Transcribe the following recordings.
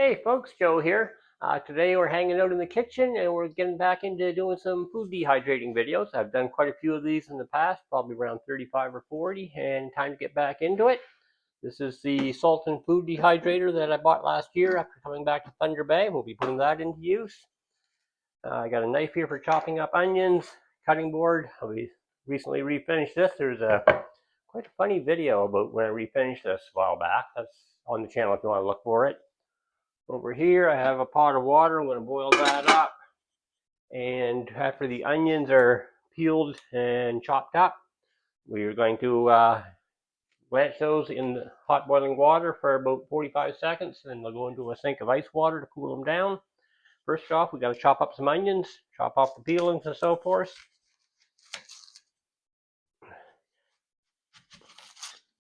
Hey folks, Joe here. Today we're hanging out in the kitchen and we're getting back into doing some food dehydrating videos. I've done quite a few of these in the past, probably around 35 or 40, and time to get back into it. This is the Salton food dehydrator that I bought last year after coming back to Thunder Bay. We'll be putting that into use. I got a knife here for chopping up onions, cutting board. We recently refinished this. There's quite a funny video about when I refinished this a while back. That's on the channel if you want to look for it. Over here I have a pot of water. I'm going to boil that up, and after the onions are peeled and chopped up, we're going to blanch those in hot boiling water for about 45 seconds, and they'll go into a sink of ice water to cool them down. First off, we got to chop up some onions, chop off the peelings and so forth.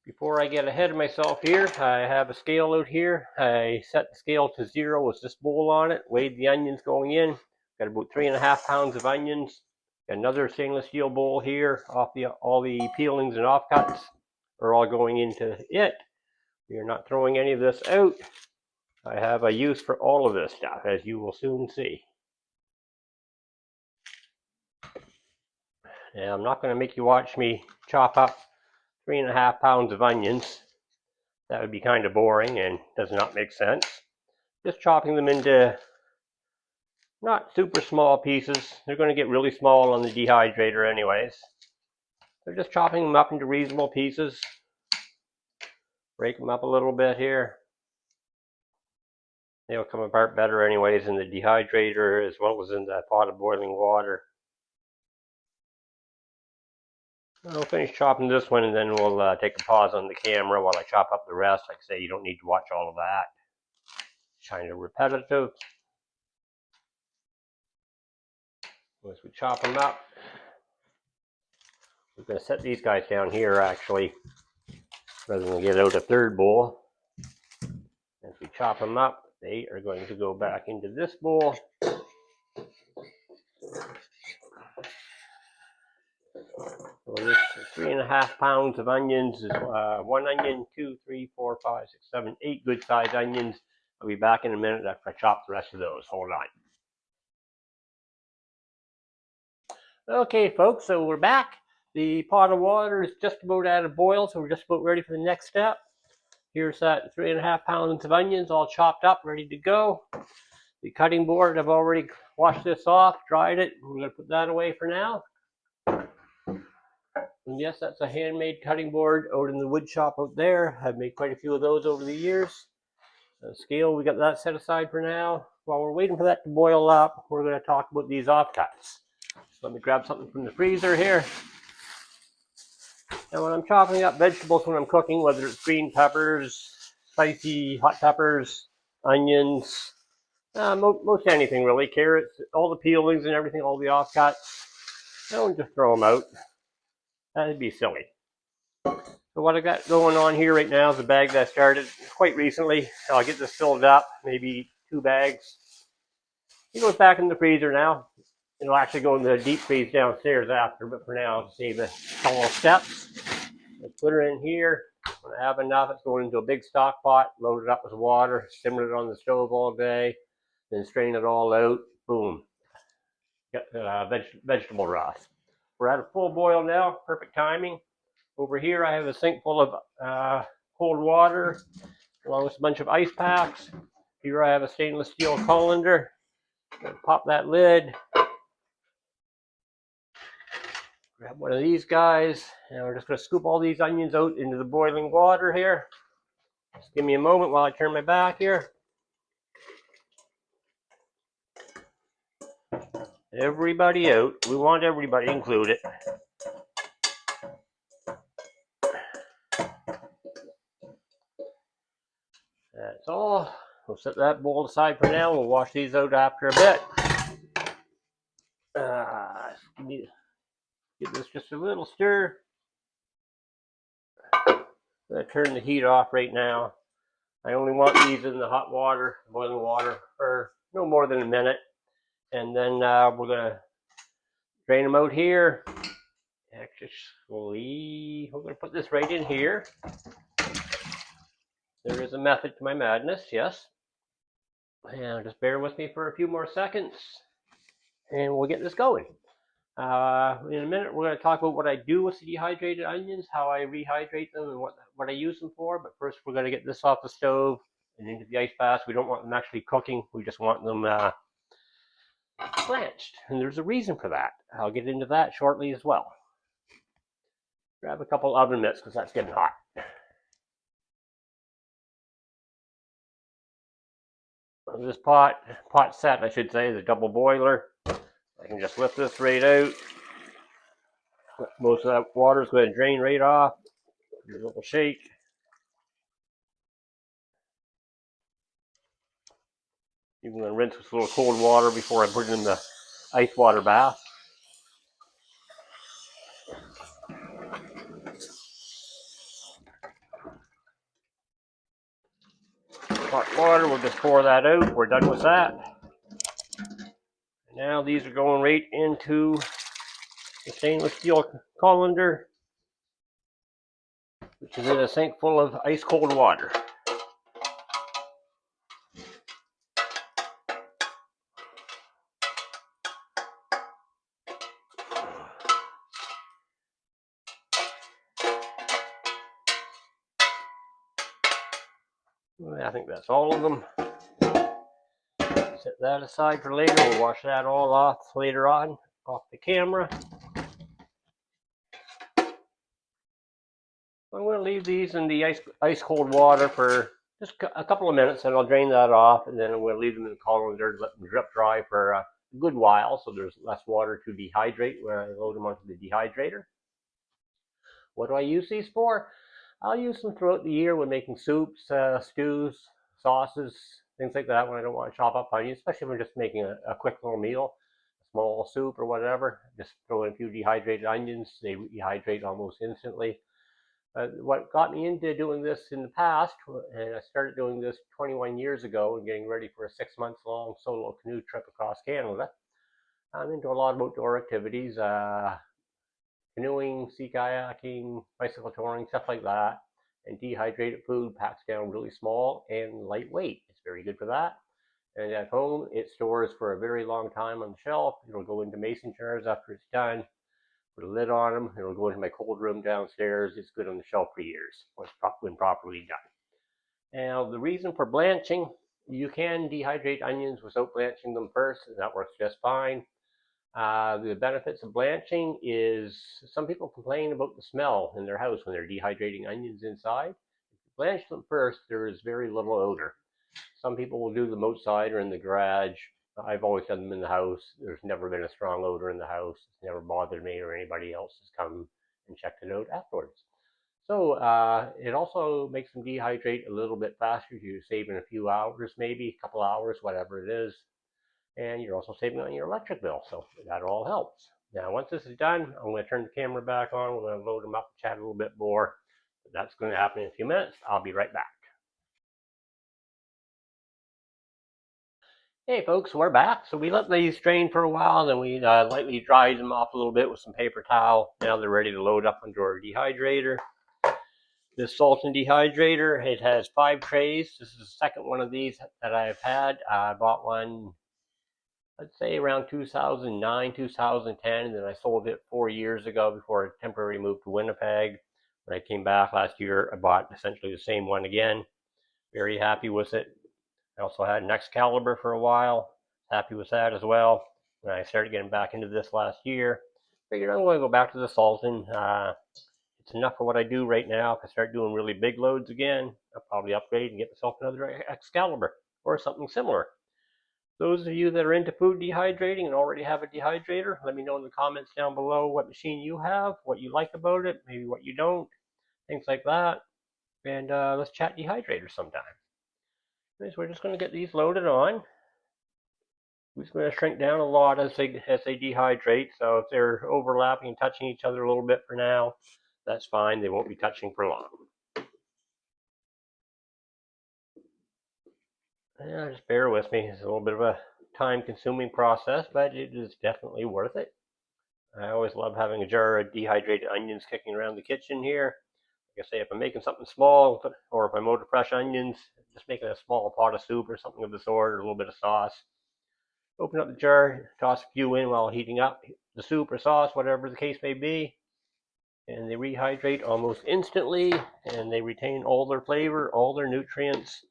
Before I get ahead of myself here, I have a scale out here. I set the scale to 0 with this bowl on it, weighed the onions going in. Got about 3.5 pounds of onions. Got another stainless steel bowl here. All the peelings and offcuts are all going into it. We are not throwing any of this out. I have a use for all of this stuff, as you will soon see. Now, I'm not going to make you watch me chop up 3.5 pounds of onions. That would be kind of boring and does not make sense. Just chopping them into not super small pieces. They're going to get really small on the dehydrator anyways. So just chopping them up into reasonable pieces. Break them up a little bit here. They'll come apart better anyways in the dehydrator as well as in the pot of boiling water. I'll finish chopping this one and then we'll take a pause on the camera while I chop up the rest. Like I say, you don't need to watch all of that. It's kind of repetitive. Once we chop them up, we're going to set these guys down here actually, rather than get out a third bowl. As we chop them up, they are going to go back into this bowl. So this 3.5 pounds of onions is 1 onion, 2, 3, 4, 5, 6, 7, 8 good sized onions. I'll be back in a minute after I chop the rest of those. Hold on. Okay, folks, so we're back. The pot of water is just about out of boil, so we're just about ready for the next step. Here's that 3.5 pounds of onions all chopped up, ready to go. The cutting board, I've already washed this off, dried it. We're going to put that away for now. And yes, that's a handmade cutting board out in the wood shop out there. I've made quite a few of those over the years. The scale, we got that set aside for now. While we're waiting for that to boil up, we're going to talk about these offcuts. So let me grab something from the freezer here. And when I'm chopping up vegetables when I'm cooking, whether it's green peppers, spicy hot peppers, onions, most anything really, carrots, all the peelings and everything, all the offcuts, I don't just throw them out. That'd be silly. So what I got going on here right now is a bag that I started quite recently. I'll get this filled up, maybe 2 bags. It goes back in the freezer now. It'll actually go in the deep freeze downstairs after, but for now, I'll save a couple of steps. Let's put her in here. When I have enough, it's going into a big stock pot, load it up with water, simmer it on the stove all day, then strain it all out. Boom. Got vegetable broth. We're at a full boil now, perfect timing. Over here, I have a sink full of cold water, along with a bunch of ice packs. Here I have a stainless steel colander. Pop that lid. Grab one of these guys, and we're just going to scoop all these onions out into the boiling water here. Just give me a moment while I turn my back here. Everybody out. We want everybody included. That's all. We'll set that bowl aside for now. We'll wash these out after a bit. Give this just a little stir. I'm going to turn the heat off right now. I only want these in the hot water, boiling water, for no more than a minute. And then we're going to drain them out here. Actually, we're going to put this right in here. There is a method to my madness, yes. And just bear with me for a few more seconds, and we'll get this going. In a minute, we're going to talk about what I do with the dehydrated onions, how I rehydrate them, and what I use them for. But first, we're going to get this off the stove and into the ice bath. We don't want them actually cooking. We just want them blanched. And there's a reason for that. I'll get into that shortly as well. Grab a couple oven mitts because that's getting hot. This pot set, I should say, is a double boiler. I can just lift this right out. Most of that water is going to drain right off. Give it a little shake. I'm going to rinse with a little cold water before I put it in the ice water bath. Hot water, we'll just pour that out. We're done with that. Now these are going right into the stainless steel colander, which is in a sink full of ice cold water. I think that's all of them. Set that aside for later. We'll wash that all off later on, off the camera. I'm going to leave these in the ice cold water for just a couple of minutes, and I'll drain that off, and then I'm going to leave them in the colander to let them drip dry for a good while, so there's less water to dehydrate when I load them onto the dehydrator. What do I use these for? I'll use them throughout the year when making soups, stews, sauces, things like that when I don't want to chop up onions, especially if I'm just making a quick little meal, a small soup or whatever. Just throw in a few dehydrated onions. They dehydrate almost instantly. What got me into doing this in the past, and I started doing this 21 years ago and getting ready for a 6 month long solo canoe trip across Canada. I'm into a lot of outdoor activities, canoeing, sea kayaking, bicycle touring, stuff like that. And dehydrated food packs down really small and lightweight. It's very good for that. And at home, it stores for a very long time on the shelf. It'll go into mason jars after it's done. Put a lid on them. It'll go into my cold room downstairs. It's good on the shelf for years when properly done. Now, the reason for blanching, you can dehydrate onions without blanching them first, and that works just fine. The benefits of blanching is some people complain about the smell in their house when they're dehydrating onions inside. If you blanch them first, there is very little odor. Some people will do them outside or in the garage. I've always done them in the house. There's never been a strong odor in the house. It's never bothered me or anybody else has come and checked it out afterwards. So it also makes them dehydrate a little bit faster. You're saving a few hours, maybe a couple hours, whatever it is. And you're also saving on your electric bill. So that all helps. Now, once this is done, I'm going to turn the camera back on. We're going to load them up and chat a little bit more. But that's going to happen in a few minutes. I'll be right back. Hey folks, we're back. So we let these drain for a while, then we lightly dried them off a little bit with some paper towel. Now they're ready to load up into our dehydrator. This Salton dehydrator, it has 5 trays. This is the second one of these that I've had. I bought one, I'd say around 2009, 2010, and then I sold it 4 years ago before I temporarily moved to Winnipeg. When I came back last year, I bought essentially the same one again. Very happy with it. I also had an Excalibur for a while. Happy with that as well. When I started getting back into this last year, figured I'm going to go back to the Salton. It's enough for what I do right now. If I start doing really big loads again, I'll probably upgrade and get myself another Excalibur or something similar. Those of you that are into food dehydrating and already have a dehydrator, let me know in the comments down below what machine you have, what you like about it, maybe what you don't, things like that. And let's chat dehydrators sometime. So we're just going to get these loaded on. We're just going to shrink down a lot as they dehydrate. So if they're overlapping and touching each other a little bit for now, that's fine. They won't be touching for long. Yeah, just bear with me. It's a little bit of a time-consuming process, but it is definitely worth it. I always love having a jar of dehydrated onions kicking around the kitchen here. Like I say, if I'm making something small or if I'm out of fresh onions, just making a small pot of soup or something of the sort, or a little bit of sauce. Open up the jar, toss a few in while heating up the soup or sauce, whatever the case may be, and they rehydrate almost instantly, and they retain all their flavor, all their nutrients.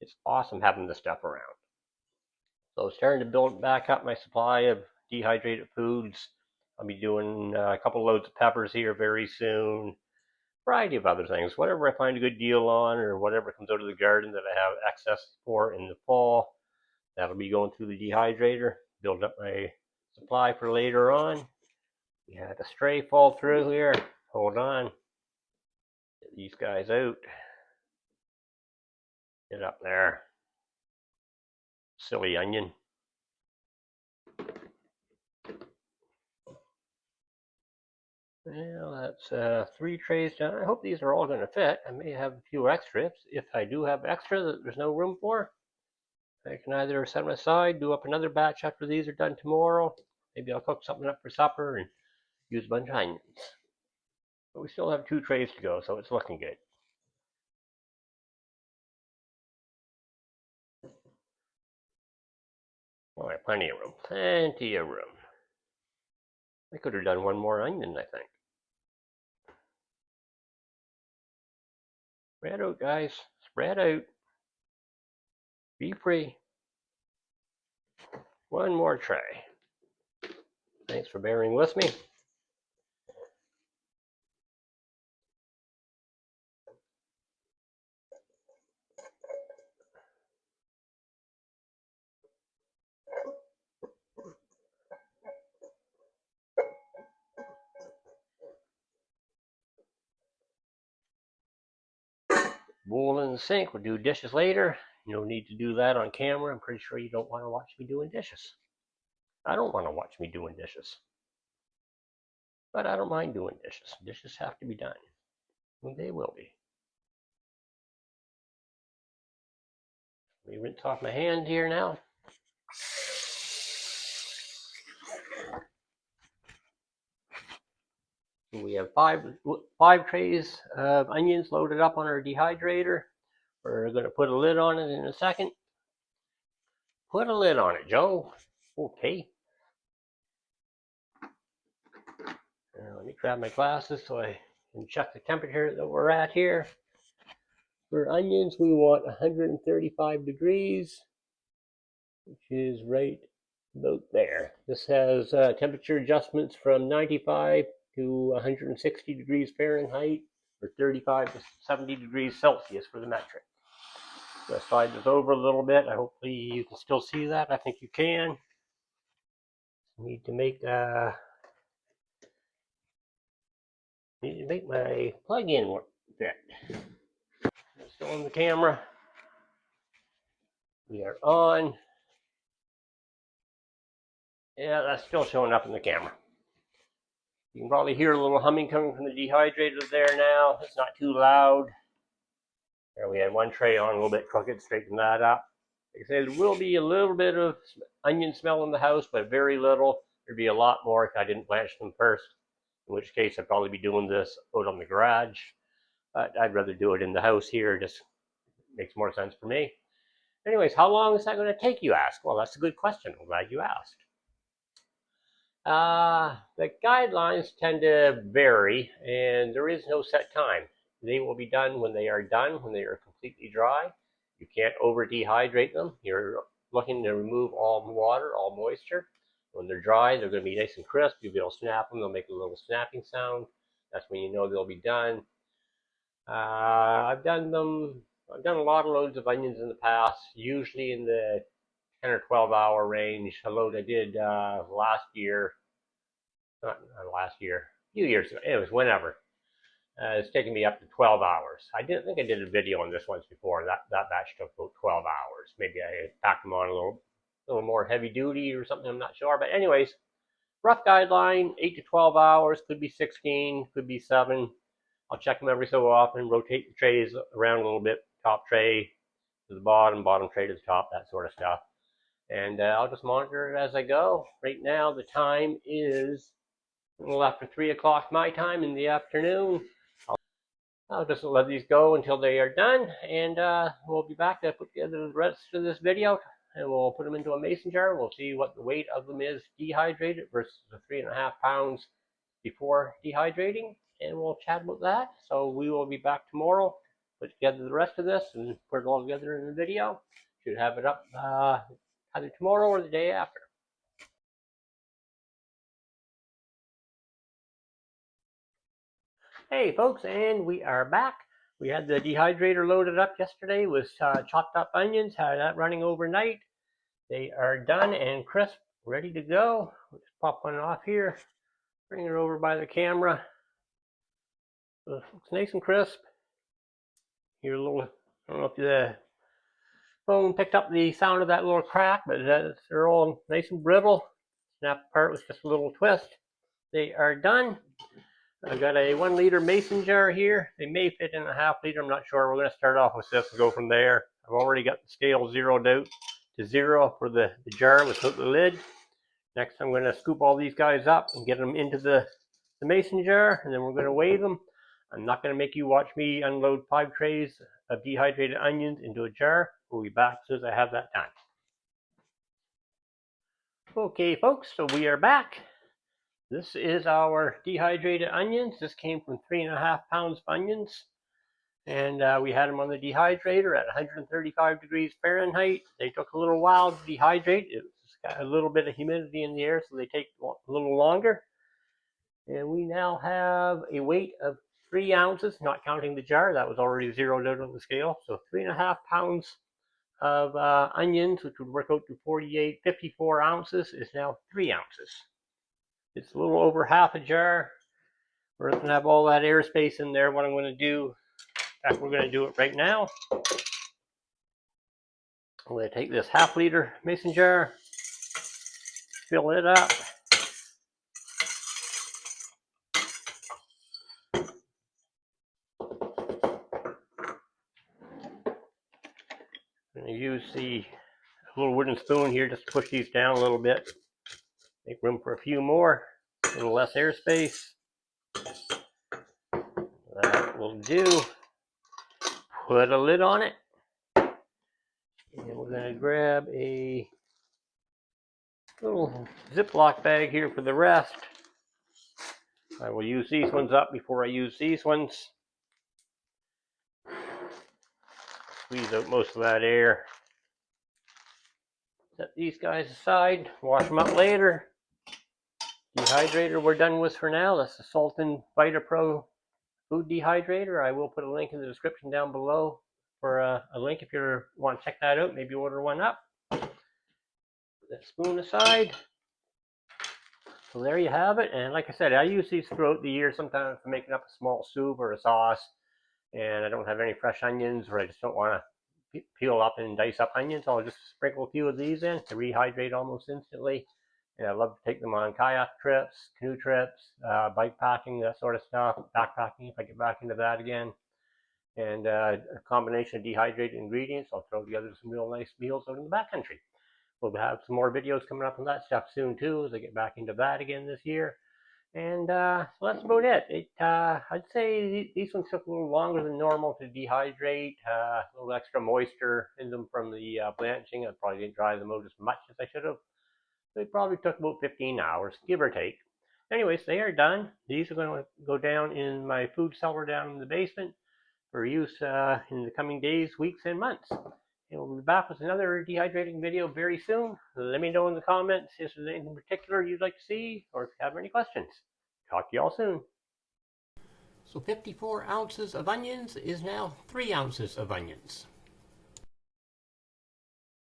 It's awesome having this stuff around. So starting to build back up my supply of dehydrated foods. I'll be doing a couple loads of peppers here very soon. Variety of other things, whatever I find a good deal on, or whatever comes out of the garden that I have excess for in the fall. That'll be going through the dehydrator, build up my supply for later on. We had a stray fall through here. Hold on. Get these guys out. Get up there. Silly onion. Well, that's 3 trays done. I hope these are all going to fit. I may have a few extras. If I do have extra that there's no room for, I can either set them aside, do up another batch after these are done tomorrow. Maybe I'll cook something up for supper and use a bunch of onions. But we still have 2 trays to go, so it's looking good. Well, I have plenty of room. Plenty of room. I could have done one more onion, I think. Spread out, guys. Spread out. Be free. One more tray. Thanks for bearing with me. Bowl in the sink. We'll do dishes later. No need to do that on camera. I'm pretty sure you don't want to watch me doing dishes. I don't want to watch me doing dishes. But I don't mind doing dishes. Dishes have to be done. And they will be. Let me rinse off my hand here now. We have five trays of onions loaded up on our dehydrator. We're going to put a lid on it in a second. Put a lid on it, Joe. Okay. Let me grab my glasses so I can check the temperature that we're at here. For onions, we want 135 degrees, which is right about there. This has temperature adjustments from 95 to 160 degrees Fahrenheit, or 35 to 70 degrees Celsius for the metric. I'm going to slide this over a little bit. Hopefully you can still see that. I think you can. Need to make my plug-in work fit. Still on the camera. We are on. Yeah, that's still showing up in the camera. You can probably hear a little humming coming from the dehydrator there now. It's not too loud. There, we had one tray on a little bit crooked, straighten that up. Like I said, there will be a little bit of onion smell in the house, but very little. There'd be a lot more if I didn't blanch them first, in which case I'd probably be doing this out on the garage. But I'd rather do it in the house here, just makes more sense for me. Anyways, how long is that going to take, you ask? Well, that's a good question. I'm glad you asked. The guidelines tend to vary, and there is no set time. They will be done when they are done, when they are completely dry. You can't over dehydrate them. You're looking to remove all water, all moisture. When they're dry, they're going to be nice and crisp. You'll be able to snap them. They'll make a little snapping sound. That's when you know they'll be done. I've done a lot of loads of onions in the past, usually in the 10 or 12 hour range. A load I did last year, not last year, a few years ago. It was whenever. It's taken me up to 12 hours. I didn't think I did a video on this once before. That batch took about 12 hours. Maybe I packed them on a little more heavy duty or something. I'm not sure. But anyways, rough guideline: 8 to 12 hours. Could be 16. Could be 7. I'll check them every so often. Rotate the trays around a little bit. Top tray to the bottom tray to the top. That sort of stuff. And I'll just monitor it as I go. Right now, the time is a little after 3 o'clock my time in the afternoon. I'll just let these go until they are done, and we'll be back to put together the rest of this video, and we'll put them into a mason jar. We'll see what the weight of them is dehydrated versus the 3.5 pounds before dehydrating, and we'll chat about that. So we will be back tomorrow, put together the rest of this, and put it all together in the video. Should have it up either tomorrow or the day after. Hey folks, and we are back. We had the dehydrator loaded up yesterday with chopped up onions, had that running overnight. They are done and crisp, ready to go. Let's pop one off here, bring it over by the camera. So it's nice and crisp. Hear a little, I don't know if the phone picked up the sound of that little crack, but they're all nice and brittle. Snap apart with just a little twist. They are done. I've got a 1 liter mason jar here. They may fit in a ½ liter, I'm not sure. We're going to start off with this and go from there. I've already got the scale zeroed out to 0 for the jar without the lid. Next, I'm going to scoop all these guys up and get them into the mason jar, and then we're going to weigh them. I'm not going to make you watch me unload 5 trays of dehydrated onions into a jar. We'll be back as soon as I have that done. Okay, folks, so we are back. This is our dehydrated onions. This came from 3.5 pounds of onions. And we had them on the dehydrator at 135 degrees Fahrenheit. They took a little while to dehydrate. It's got a little bit of humidity in the air, so they take a little longer. And we now have a weight of 3 ounces, not counting the jar. That was already zeroed out on the scale. So 3.5 pounds of onions, which would work out to 54 ounces, is now 3 ounces. It's a little over half a jar. We're going to have all that airspace in there. What I'm going to do, in fact, we're going to do it right now. I'm going to take this ½ liter mason jar, fill it up. I'm going to use the little wooden spoon here just to push these down a little bit. Make room for a few more, a little less airspace. That will do. Put a lid on it. And we're going to grab a little Ziploc bag here for the rest. I will use these ones up before I use these ones. Squeeze out most of that air. Set these guys aside, wash them up later. Dehydrator we're done with for now. That's the Salton Vita Pro food dehydrator. I will put a link in the description down below for a link if you want to check that out. Maybe order one up. Put that spoon aside. So there you have it. And like I said, I use these throughout the year, sometimes for making up a small soup or a sauce, and I don't have any fresh onions, or I just don't want to peel up and dice up onions. I'll just sprinkle a few of these in to rehydrate almost instantly. And I love to take them on kayak trips, canoe trips, bikepacking, that sort of stuff, backpacking if I get back into that again. And a combination of dehydrated ingredients. I'll throw together some real nice meals out in the backcountry. We'll have some more videos coming up on that stuff soon too, as I get back into that again this year. And so that's about it. I'd say these ones took a little longer than normal to dehydrate. A little extra moisture in them from the blanching. I probably didn't dry them out as much as I should have. They probably took about 15 hours, give or take. Anyways, they are done. These are going to go down in my food cellar down in the basement for use in the coming days, weeks, and months. And we'll be back with another dehydrating video very soon. Let me know in the comments if there's anything in particular you'd like to see, or if you have any questions. Talk to y'all soon. So 54 ounces of onions is now 3 ounces of onions.